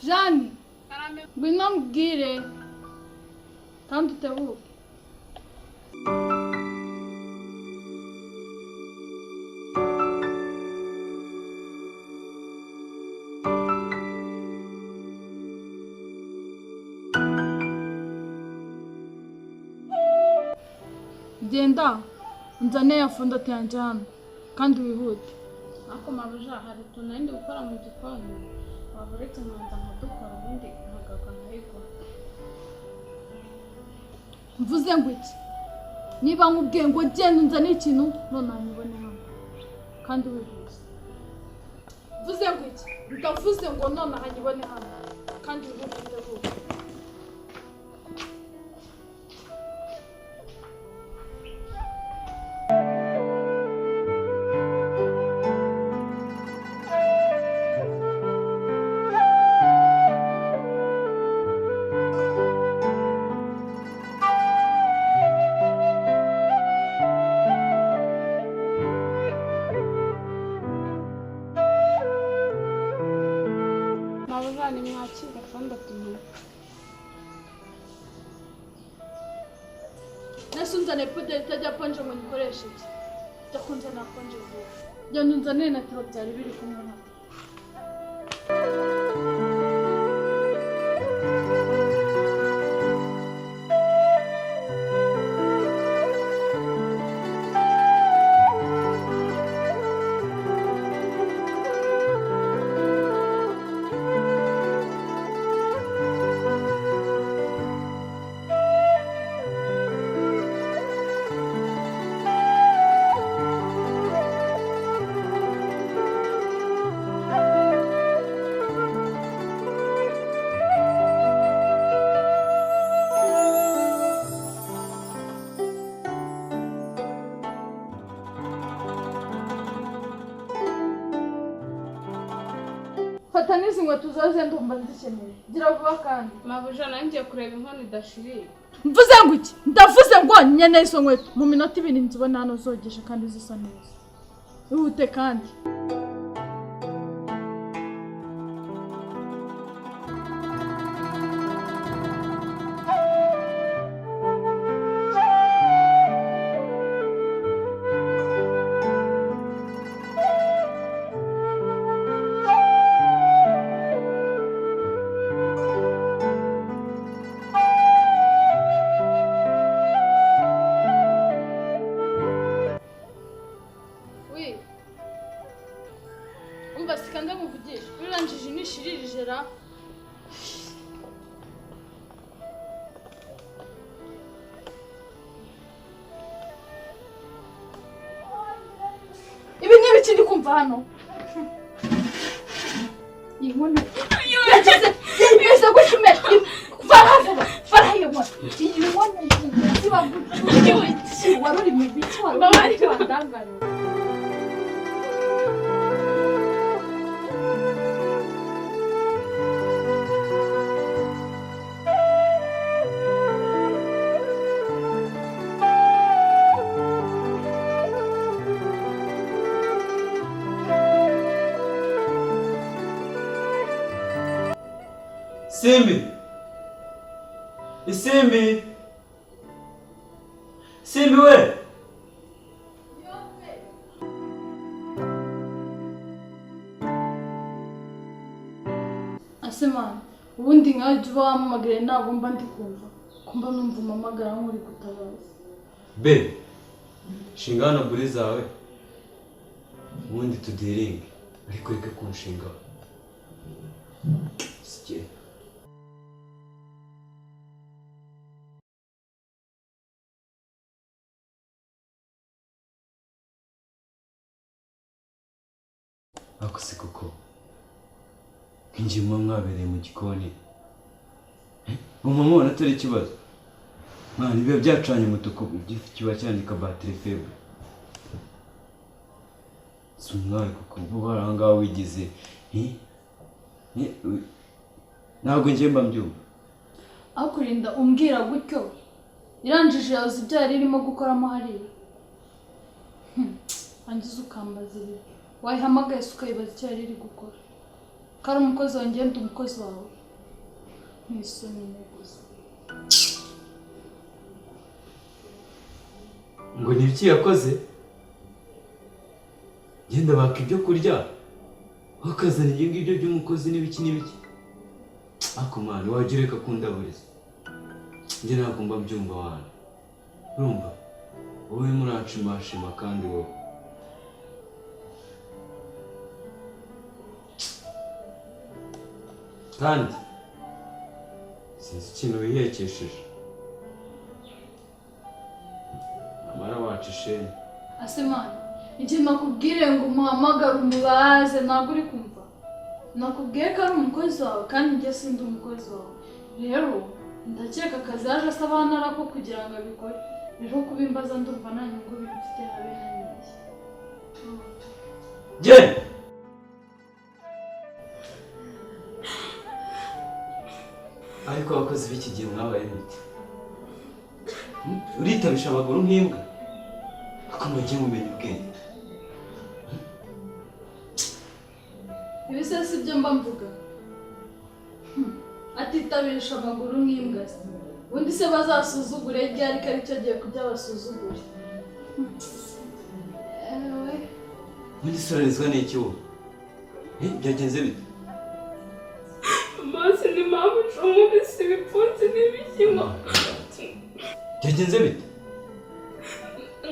Jani, ngwino mbwire kandi utebuke. Genda unzane ya fondate yanjye hano kandi wihute. Ako mabuja hari tunandi gukora mu gikoni. Waburetse nkanza nkadukora ubundi nkagaga nkayikora. Mvuze ngo iki? Niba nkubwiye ngo genda unzane ikintu none anyibone hano kandi wihuse. Mvuze ngo iki? Ndavuze ngo none anyibone hano kandi wihute. Ni mwakira fondate mu. Nasunzane pude itajya ponje ngo nikoreshe iki? Ndakunze na ponje vuba. Genda unzane na tiro byari biri kumwe na. Fata n'izi nkweto zoze ndumva nzikeneye. Gira vuba kandi. Mabuja nangiye kureba inkono idashirira. Mvuze ngo iki? Ndavuze ngo nyene izo nkweto mu minota 2 nzibona hano zogeshe kandi zisa neza. Ihute kandi. Umva sikanda muvugisha. Biranjije nishiririje ra. Ibi nibi kindi kumva hano. Yibona. Yagize yibese gushime. Fara yibona. Yibona yiba gutu. Waruri mu bicu wandangara. Simbi! Simbi! Simbi we! Asemana, ubundi nkaje wamamagare ntabwo mba ndi kumva. Kumba numva umamagara nk'uri gutabaza. Be! Shingana buri zawe. Ubundi tudiringe. Ariko reka kunshinga. Sike. Ako se koko injimo mwabereye mu gikoni mama atari ikibazo mwana biba byacanye umutuku kiba cyandika batterie faible sumwaye kuko bo baranga wigize ntabwo njye mba mbyumva. aho kurinda umbwira gutyo irangije yazi ibyo yari irimo gukoramo hariya. Angize ukambaza ibi wayihamagaye se ukayibaza icyo yari iri gukora ko ari umukozi wanjye ndi umukozi wawe nk'isoni gusa. Ngo ni ibiki yakoze? Genda baka ibyo kurya bakazana ibyo ngibyo by'umukozi n'ibiki n'ibiki. Ako mwana wajya ureka kundaburiza. Njye ntabwo mba mbyumva wana. Urumva wowe muranshimashima kandi wowe kandi sinzi ikintu wihekesheje. Amara wacu isheni. Asemana igihe nakubwire ngo umuhamagare umubaze ntabwo uri kumva. Nakubwiye ko ari umukozi wawe kandi njye sindi umukozi wawe. Rero ndakeka akazi yaje asaba hano arako kugira ngo abikore. Rero kubimbaza ndumva nta nyungu bifite habe n'iyi. Genda. Ariko abakozi b'iki gihe mwabaye muti. Uritabisha amaguru nk'imbwa. Ako mujye mumenya ubwenge. Ibise si byo mba mvuga. Atitabisha amaguru nk'imbwa se. Undi se bazasuzugure ryari ko aricyo giye kujya basuzugure. Undi sorezwa n'iki wowe? Byagenze bite? Bose ni mpamvu umubisi ibipfunsi n'ibishyimbo. Byagenze bite?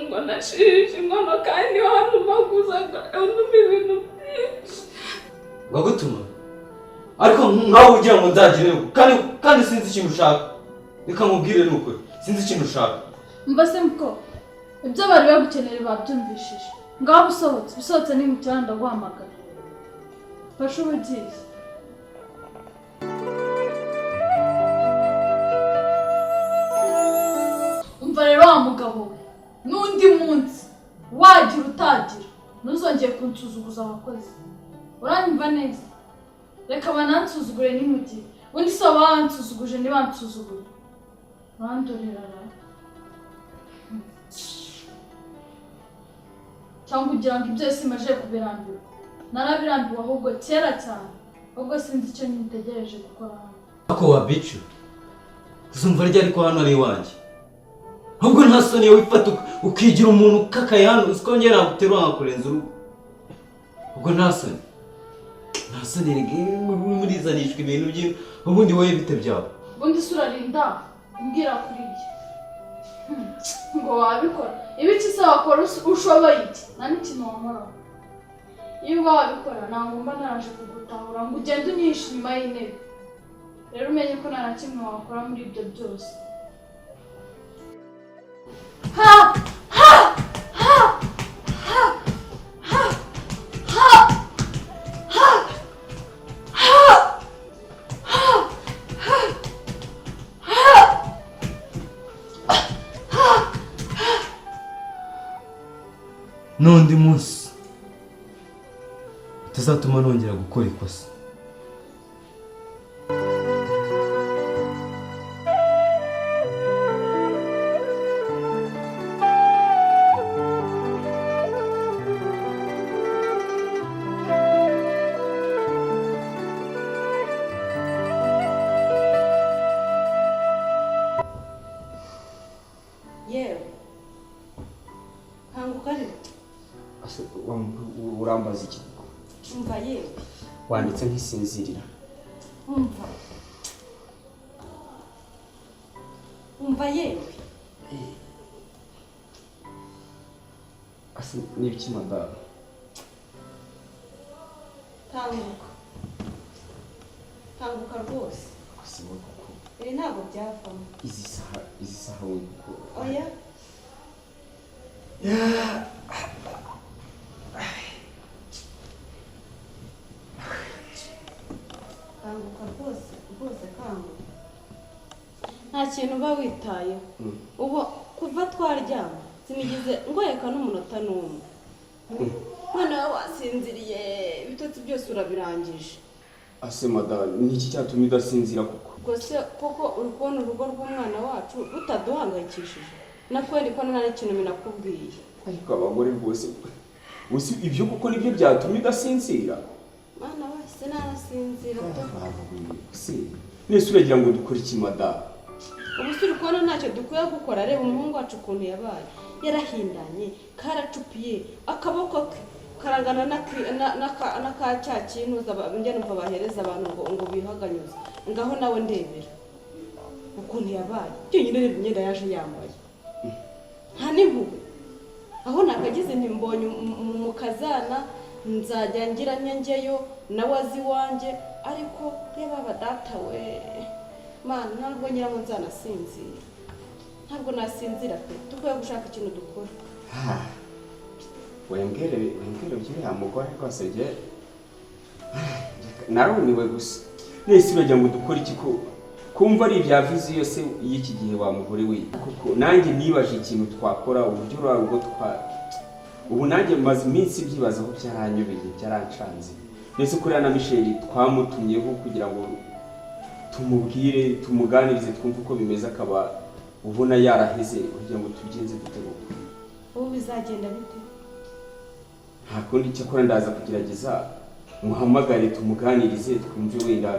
Ngo nashirije inkono kandi hano maguzaga ndumva ibintu byinshi. Bagutuma? Ariko nkaho ugira ngo nzagire kandi sinzi ikintu ushaka. Reka nkubwire n'ukuri sinzi ikintu ushaka. Mba se mko ibyo bari bagukeneye babyumvishije. Ngaho bisohotse ni mu cyanda guhamagara. Fasha ubugiye. Umva rero wa mugabo we n'undi munsi wagira utagira ntuzongeye kunsuzuguza abakozi. Uranyumva neza? Reka banansuzugure nimugihe undi se bansuzuguje ntibansuzugure. Urandorera cyangwa ugira ngo ibyo isi maje kubirambiwe. Narabirambiwe ahubwo kera cyane. Ubwo sinzi icyo nitegereje gukora hano. Ako wa bicu. Uzumva ryari ko hano ari iwanjye. Ahubwo nta soni yo wifata ukigira umuntu kakaye hano usikongera naguterura nkakurenza urugo. Ubwo nta soni. Nta soni murizanishwa ibintu by'ino ubundi wowe bite byawe. Ubundi surarinda umbwira kuri ibyo. Ngo wabikora. Ibiki se wakora ushoboye iki? Nta n'ikintu wamara. Iyo wabikora ntabwo mba naraje kugutahura ngo ugende unyishe inyuma y'intebe. Rero umenye ko nta na kimwe wakora muri ibyo byose. N'undi munsi utazatuma nongera gukora ikosa. Urambaza iki? Umva yewe. Wanditse nk'isinzirira. Umva yewe. Asa n'ibiki madara? Tanguka rwose. Asibo kuko. Ntabwo byavamo. Izi saha we kuko. Oya. Kanguka rwose kanguka. Nta kintu uba witayeho. Ubu kuva twaryama sinigize ngoyeka n'umunota n'umwe. None wasinziriye ibitotsi byose urabirangije. ase mada niki cyatumye udasinzira koko? ubwo se koko uri kubona urugo rw'umwana wacu rutaduhangayikishije nakweri ko nta n'ikintu minakubwiye Ariko abagore rwose usi ibyo kuko nibyo byatumye udasinzira. mwana we sinarasinzira Se nese uragira ngo dukore iki mada? ubu se uri kubona ntacyo dukwiye gukora reba umuhungu wacu ukuntu yabaye yarahindanye karacupiye akaboko ke karangana na ka cya kintu njye numva bahereza abantu ngo bihaganyuze ngaho nawe ndebera ukuntu yabaye cyonyine reba imyenda yaje yambaye nta n'impuhwe aho nakagize ntimbonye mu kazana nzajya ngira njyeyo nawe azi iwanjye ariko reba abadata we mana ntabwo nyirango nzanasinzira ntabwo nasinzira pe dukwiye gushaka ikintu dukora wembwere by'uriya mugore rwose njye narumiwe gusa nese uragira ngo dukore iki ko kumva ari ibya viziyo se y'iki gihe wa mugore we kuko nanjye nibaje ikintu twakora uburyo rugo ubu nanjye maze iminsi byibazaho byaranyobeye byarancanze nese kuriya na Michel twamutumyeho kugira ngo tumubwire tumuganirize twumve uko bimeze akaba ubona yaraheze kugira ngo tubigenze dutebuka ubu bizagenda bite nta kundi cyakora ndaza kugerageza muhamagare tumuganirize twumve wenda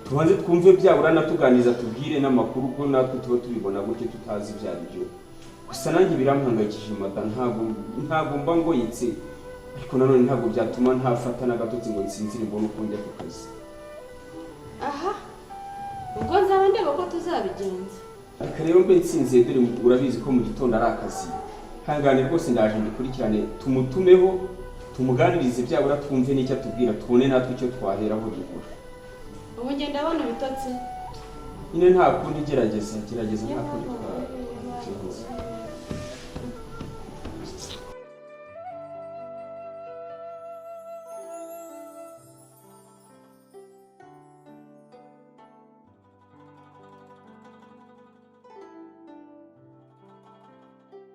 tubanze twumve byabura natuganiza tubwire n'amakuru ubwo natwe tuba tubibona gutyo tutazi ibyo ari byo gusa nanjye birampangayikije mada ntabwo mba ngoyitse ariko nanone ntabwo byatuma ntafata n'agatotsi ngo nsinzire mbone uko njya ku kazi aha ubwo nzaba ndeba ko tuzabigenza ariko rero mbe nsinziye dore urabizi ko mu gitondo ari akazi hangane rwose ndaje ndikurikirane tumutumeho tumuganirize byabura twumve n'icyo atubwira tubone natwe icyo twaheraho dukora ubu ngenda abona ibitotsi nyine nta kundi gerageza nta kundi twagerageza